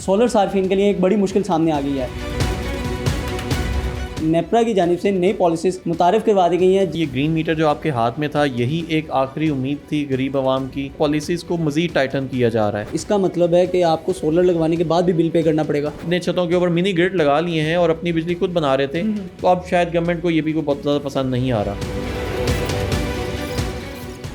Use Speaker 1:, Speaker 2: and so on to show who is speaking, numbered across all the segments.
Speaker 1: Solar सार्फिन के लिए एक बड़ी मुश्किल सामने आ गई है। नेपरा की जानिब से नई पॉलिसीज़ मुतारिफ करवा दी गई हैं।
Speaker 2: ये ग्रीन मीटर जो आपके हाथ में था, यही एक आखिरी उम्मीद थी गरीब आवाम की। पॉलिसीज़ को मज़ीद टाइटन किया जा रहा है।
Speaker 1: इसका मतलब है कि आपको सोलर लगवाने के बाद भी बिल पे करना पड़ेगा।
Speaker 2: अपने छतों के ऊपर मिनी ग्रिड लगा लिए हैं और अपनी बिजली खुद बना रहे थे, तो अब शायद गवर्नमेंट को ये भी बहुत ज़्यादा पसंद नहीं आ रहा।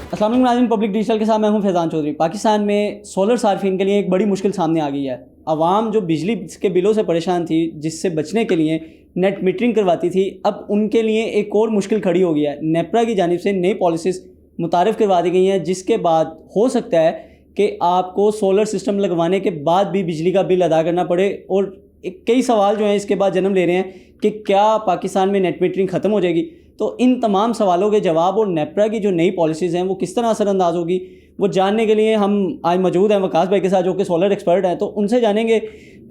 Speaker 1: अस्सलाम वालेकुम नाज़रीन, पब्लिक डिजिटल के साथ मैं हूं फैज़ान चौधरी। पाकिस्तान में सोलर सार्फिन के लिए एक बड़ी मुश्किल सामने आ गई है। आवाम जो बिजली के बिलों से परेशान थी, जिससे बचने के लिए नेट मीटरिंग करवाती थी, अब उनके लिए एक और मुश्किल खड़ी हो गई है। नेपरा की जानिब से नई पॉलिसीज़ मुतारिफ करवा दी गई हैं, जिसके बाद हो सकता है कि आपको सोलर सिस्टम लगवाने के बाद भी बिजली का बिल अदा करना पड़े। और कई सवाल जो हैं इसके बाद जन्म ले रहे हैं कि क्या पाकिस्तान में नेट मीटरिंग ख़त्म हो जाएगी। तो इन तमाम सवालों के जवाब और नेपरा की जो नई पॉलिसीज़ हैं वो किस तरह असरअंदाज होगी, वो जानने के लिए हम आज मौजूद हैं वकास भाई के साथ, जो कि सोलर एक्सपर्ट हैं। तो उनसे जानेंगे।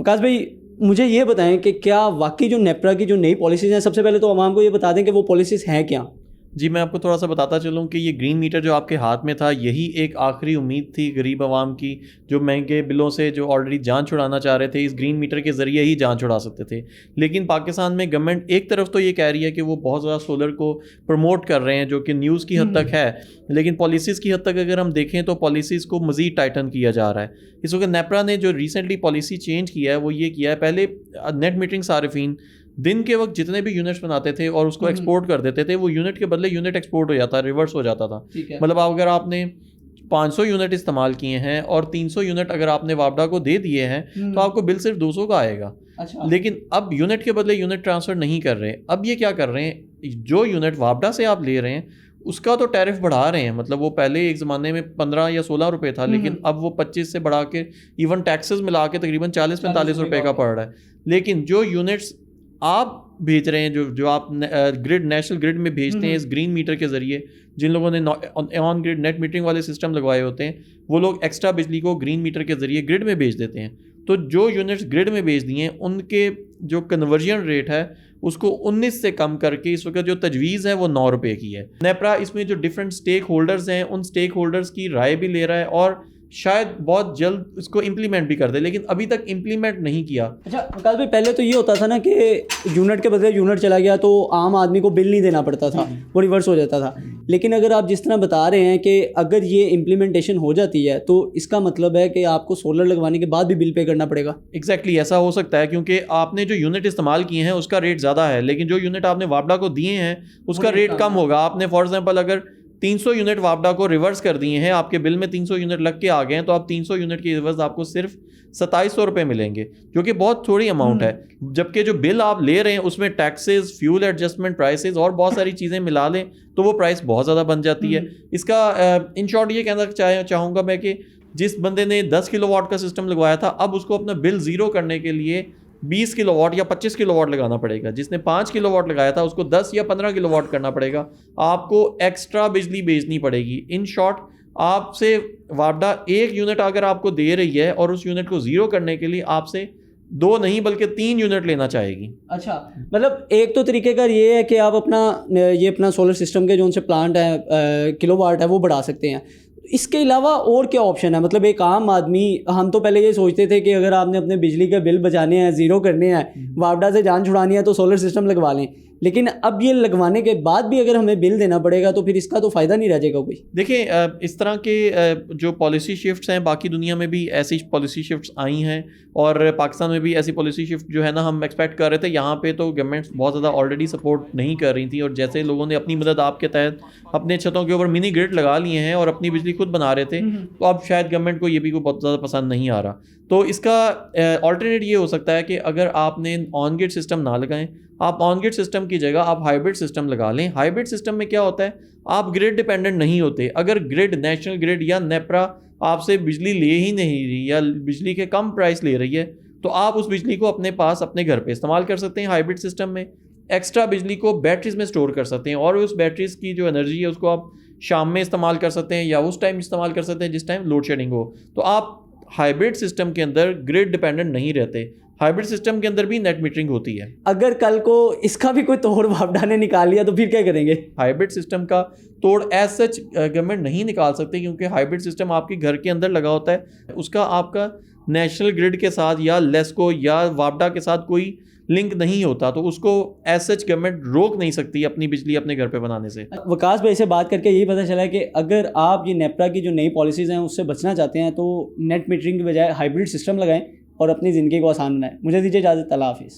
Speaker 1: वकास भाई, मुझे ये बताएं कि क्या वाकई जो नेपरा की जो नई पॉलिसीज़ हैं, सबसे पहले तो आवाम को ये बता दें कि वो पॉलिसीज़ हैं क्या।
Speaker 2: जी, मैं आपको थोड़ा सा बताता चलूँ कि ये ग्रीन मीटर जो आपके हाथ में था, यही एक आखिरी उम्मीद थी गरीब आवाम की, जो महंगे बिलों से जो ऑलरेडी जान छुड़ाना चाह रहे थे। इस ग्रीन मीटर के ज़रिए ही जान छुड़ा सकते थे। लेकिन पाकिस्तान में गवर्नमेंट एक तरफ तो ये कह रही है कि वो बहुत ज़्यादा सोलर को प्रमोट कर रहे हैं, जो कि न्यूज़ की हद तक है, लेकिन पॉलिसीज़ की हद तक अगर हम देखें तो पॉलिसीज़ को मज़ीद टाइटन किया जा रहा है। इस वक्त नेपरा ने जो रिसेंटली पॉलिसी चेंज किया है वो ये किया है, पहले नेट मीटरिंग सारिफिन दिन के वक्त जितने भी यूनिट्स बनाते थे और उसको एक्सपोर्ट कर देते थे, वो यूनिट के बदले यूनिट एक्सपोर्ट हो जाता, रिवर्स हो जाता था। मतलब अगर आपने 500 यूनिट इस्तेमाल किए हैं और 300 यूनिट अगर आपने वापडा को दे दिए हैं, तो आपको बिल सिर्फ 200 का आएगा।
Speaker 1: अच्छा।
Speaker 2: लेकिन अब यूनिट के बदले यूनिट ट्रांसफ़र नहीं कर रहे। अब ये क्या कर रहे हैं, जो यूनिट वापडा से आप ले रहे हैं उसका तो टैरिफ बढ़ा रहे हैं। मतलब वो पहले एक ज़माने में 15 या 16 रुपये था, लेकिन अब वो 25 से बढ़ा के इवन टैक्सेस मिला के तकरीबन 40-45 रुपये का पड़ रहा है। लेकिन जो यूनिट्स आप भेज रहे हैं, जो आप ग्रिड नेशनल ग्रिड में भेजते हैं इस ग्रीन मीटर के ज़रिए, जिन लोगों ने ऑन ग्रिड नेट मीटरिंग वाले सिस्टम लगवाए होते हैं, वो लोग एक्स्ट्रा बिजली को ग्रीन मीटर के ज़रिए ग्रिड में भेज देते हैं। तो जो यूनिट्स ग्रिड में भेज दिए हैं, उनके जो कन्वर्जन रेट है उसको 19 से कम करके इस वक्त जो तजवीज़ है वो 9 रुपये की है। नेपरा इसमें जो डिफरेंट स्टेक होल्डर्स हैं, उन स्टेक होल्डर्स की राय भी ले रहा है और शायद बहुत जल्द इसको इम्प्लीमेंट भी कर दे, लेकिन अभी तक इम्प्लीमेंट नहीं किया।
Speaker 1: अच्छा वकास भाई, पहले तो ये होता था ना कि यूनिट के बदले यूनिट चला गया तो आम आदमी को बिल नहीं देना पड़ता था, वो रिवर्स हो जाता था। लेकिन अगर आप जिस तरह बता रहे हैं कि अगर ये इम्प्लीमेंटेशन हो जाती है तो इसका मतलब है कि आपको सोलर लगवाने के बाद भी बिल पे करना पड़ेगा।
Speaker 2: एग्जैक्टली ऐसा हो सकता है, क्योंकि आपने जो यूनिट इस्तेमाल किए हैं उसका रेट ज़्यादा है, लेकिन जो यूनिट आपने वापडा को दिए हैं उसका रेट कम होगा। आपने फॉर एग्जाम्पल अगर 300 यूनिट वापडा को रिवर्स कर दिए हैं, आपके बिल में 300 यूनिट लग के आ गए हैं, तो आप 300 यूनिट की रिवर्स आपको सिर्फ 2700 रुपये मिलेंगे, जो कि बहुत थोड़ी अमाउंट है। जबकि जो बिल आप ले रहे हैं उसमें टैक्सेस, फ्यूल एडजस्टमेंट प्राइसेस और बहुत सारी चीज़ें मिला लें तो वो प्राइस बहुत ज़्यादा बन जाती है। इसका इन शॉर्ट ये कहना चाहूँगा मैं कि जिस बंदे ने 10 किलोवाट का सिस्टम लगवाया था, अब उसको अपना बिल ज़ीरो करने के लिए 20 किलोवाट या 25 किलोवाट लगाना पड़ेगा। जिसने 5 किलोवाट लगाया था उसको 10 या 15 किलोवाट करना पड़ेगा। आपको एक्स्ट्रा बिजली भेजनी पड़ेगी। इन शॉर्ट आपसे वापडा एक यूनिट अगर आपको दे रही है और उस यूनिट को ज़ीरो करने के लिए आपसे 2 नहीं बल्कि 3 यूनिट लेना चाहेगी।
Speaker 1: अच्छा, मतलब एक तो तरीक़ेकार ये है कि आप अपना सोलर सिस्टम के जो उनसे प्लांट है, किलोवाट है, वो बढ़ा सकते हैं। इसके अलावा और क्या ऑप्शन है? मतलब एक आम आदमी, हम तो पहले ये सोचते थे कि अगर आपने अपने बिजली के बिल बचाने हैं, ज़ीरो करने हैं, वापडा से जान छुड़ानी है तो सोलर सिस्टम लगवा लें। लेकिन अब ये लगवाने के बाद भी अगर हमें बिल देना पड़ेगा तो फिर इसका तो फ़ायदा नहीं रह जाएगा कोई।
Speaker 2: देखिए, इस तरह के जो पॉलिसी शिफ्ट्स हैं, बाकी दुनिया में भी ऐसी पॉलिसी शिफ्ट्स आई हैं और पाकिस्तान में भी ऐसी पॉलिसी शिफ्ट जो है ना हम एक्सपेक्ट कर रहे थे। यहाँ पे तो गवर्नमेंट्स बहुत ज़्यादा ऑलरेडी सपोर्ट नहीं कर रही थी, और जैसे लोगों ने अपनी मदद आपके तहत अपने छतों के ऊपर मिनी ग्रिड लगा लिए हैं और अपनी बिजली खुद बना रहे थे, तो अब शायद गवर्नमेंट को ये भी बहुत ज़्यादा पसंद नहीं आ रहा। तो इसका ऑल्टरनेट ये हो सकता है कि अगर आपने ऑन ग्रिड सिस्टम ना लगाएं, आप ऑन ग्रिड सिस्टम की जगह आप हाइब्रिड सिस्टम लगा लें। हाइब्रिड सिस्टम में क्या होता है, आप ग्रिड डिपेंडेंट नहीं होते। अगर ग्रिड, नेशनल ग्रिड या नेपरा आपसे बिजली ले ही नहीं रही या बिजली के कम प्राइस ले रही है, तो आप उस बिजली को अपने पास अपने घर पे इस्तेमाल कर सकते हैं। हाइब्रिड सिस्टम में एक्स्ट्रा बिजली को बैटरीज में स्टोर कर सकते हैं और उस बैटरीज की जो एनर्जी है उसको आप शाम में इस्तेमाल कर सकते हैं या उस टाइम इस्तेमाल कर सकते हैं जिस टाइम लोड शेडिंग हो। तो आप हाइब्रिड सिस्टम के अंदर ग्रिड डिपेंडेंट नहीं रहते। हाइब्रिड सिस्टम के अंदर भी नेट मीटरिंग होती है।
Speaker 1: अगर कल को इसका भी कोई तोड़ वापडा ने निकाल लिया तो फिर क्या करेंगे?
Speaker 2: हाइब्रिड सिस्टम का तोड़ एज सच गवर्नमेंट नहीं निकाल सकते, क्योंकि हाइब्रिड सिस्टम आपके घर के अंदर लगा होता है। उसका आपका नेशनल ग्रिड के साथ या लेस्को या वापडा के साथ कोई लिंक नहीं होता तो उसको एज सच गवर्नमेंट रोक नहीं सकती अपनी बिजली अपने घर पे बनाने से।
Speaker 1: वकास भाई से बात करके यही पता चला कि अगर आप ये नेपरा की जो नई पॉलिसीज़ हैं उससे बचना चाहते हैं तो नेट मीटरिंग की बजाय हाइब्रिड सिस्टम लगाएं और अपनी ज़िंदगी को आसान बनाएं। मुझे दीजिए इजाज़त, अल्लाह हाफिज़।